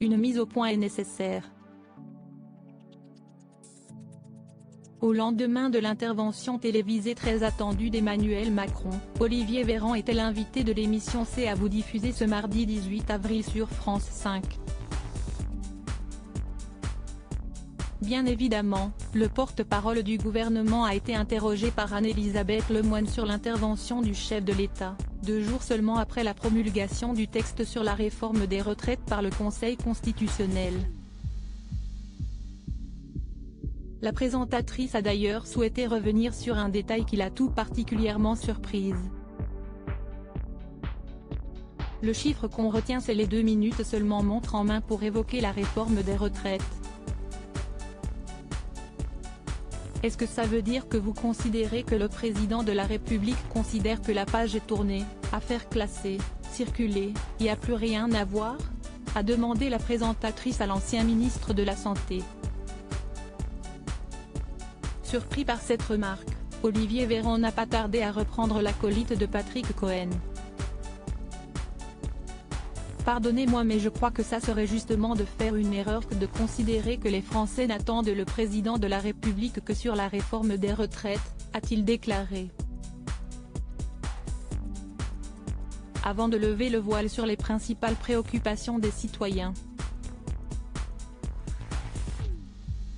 Une mise au point est nécessaire. Au lendemain de l'intervention télévisée très attendue d'Emmanuel Macron, Olivier Véran était l'invité de l'émission C'est à vous diffusée ce mardi 18 avril sur France 5. Bien évidemment, le porte-parole du gouvernement a été interrogé par Anne-Elisabeth Lemoine sur l'intervention du chef de l'État, 2 jours seulement après la promulgation du texte sur la réforme des retraites par le Conseil constitutionnel. La présentatrice a d'ailleurs souhaité revenir sur un détail qui l'a tout particulièrement surprise. Le chiffre qu'on retient, c'est les 2 minutes seulement montre en main pour évoquer la réforme des retraites. Est-ce que ça veut dire que vous considérez que le président de la République considère que la page est tournée, affaire classée, circulée, il n'y a plus rien à voir ? A demandé la présentatrice à l'ancien ministre de la Santé. Surpris par cette remarque, Olivier Véran n'a pas tardé à reprendre l'acolyte de Patrick Cohen. Pardonnez-moi, mais je crois que ça serait justement de faire une erreur que de considérer que les Français n'attendent le président de la République que sur la réforme des retraites, a-t-il déclaré. Avant de lever le voile sur les principales préoccupations des citoyens.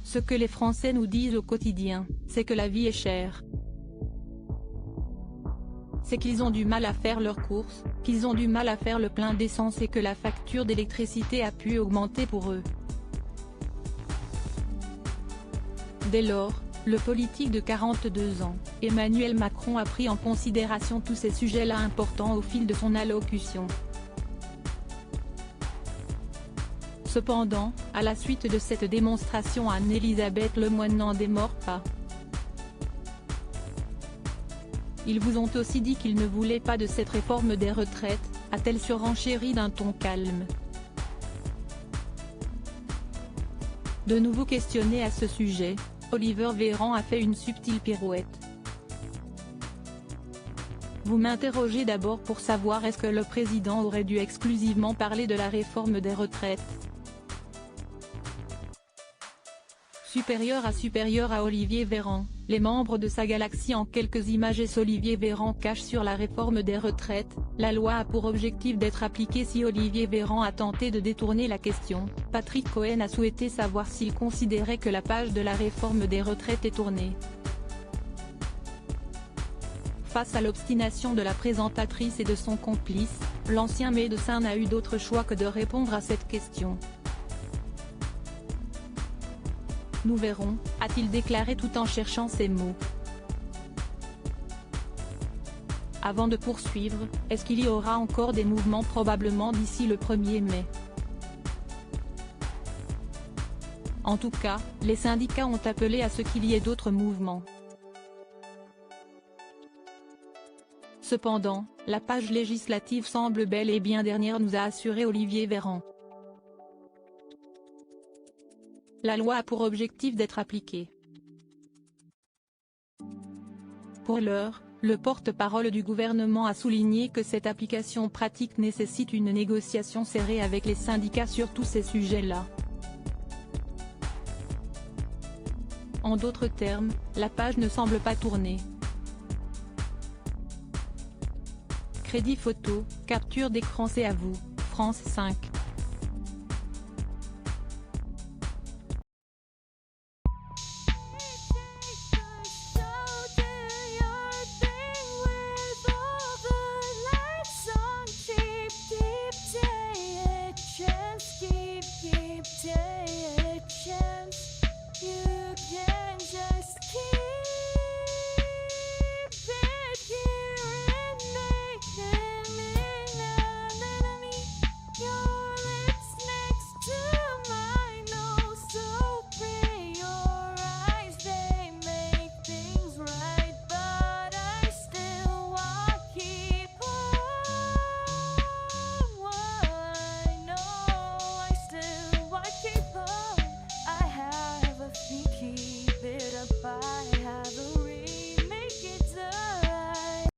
Ce que les Français nous disent au quotidien, c'est que la vie est chère. C'est qu'ils ont du mal à faire leurs courses, qu'ils ont du mal à faire le plein d'essence et que la facture d'électricité a pu augmenter pour eux. Dès lors, le politique de 42 ans, Emmanuel Macron a pris en considération tous ces sujets-là importants au fil de son allocution. Cependant, à la suite de cette démonstration, Anne-Elisabeth Lemoine n'en démord pas. Ils vous ont aussi dit qu'ils ne voulaient pas de cette réforme des retraites, a-t-elle surenchéri d'un ton calme. De nouveau questionné à ce sujet, Olivier Véran a fait une subtile pirouette. Vous m'interrogez d'abord pour savoir est-ce que le président aurait dû exclusivement parler de la réforme des retraites. Supérieur à Olivier Véran, les membres de sa galaxie en quelques images. Et Olivier Véran cache sur la réforme des retraites, la loi a pour objectif d'être appliquée. Si Olivier Véran a tenté de détourner la question, Patrick Cohen a souhaité savoir s'il considérait que la page de la réforme des retraites est tournée. Face à l'obstination de la présentatrice et de son complice, l'ancien médecin n'a eu d'autre choix que de répondre à cette question. Nous verrons, a-t-il déclaré tout en cherchant ses mots. Avant de poursuivre, est-ce qu'il y aura encore des mouvements probablement d'ici le 1er mai? En tout cas, les syndicats ont appelé à ce qu'il y ait d'autres mouvements. Cependant, la page législative semble bel et bien dernière, nous a assuré Olivier Véran. La loi a pour objectif d'être appliquée. Pour l'heure, le porte-parole du gouvernement a souligné que cette application pratique nécessite une négociation serrée avec les syndicats sur tous ces sujets-là. En d'autres termes, la page ne semble pas tourner. Crédit photo, capture d'écran. C'est à vous, France 5.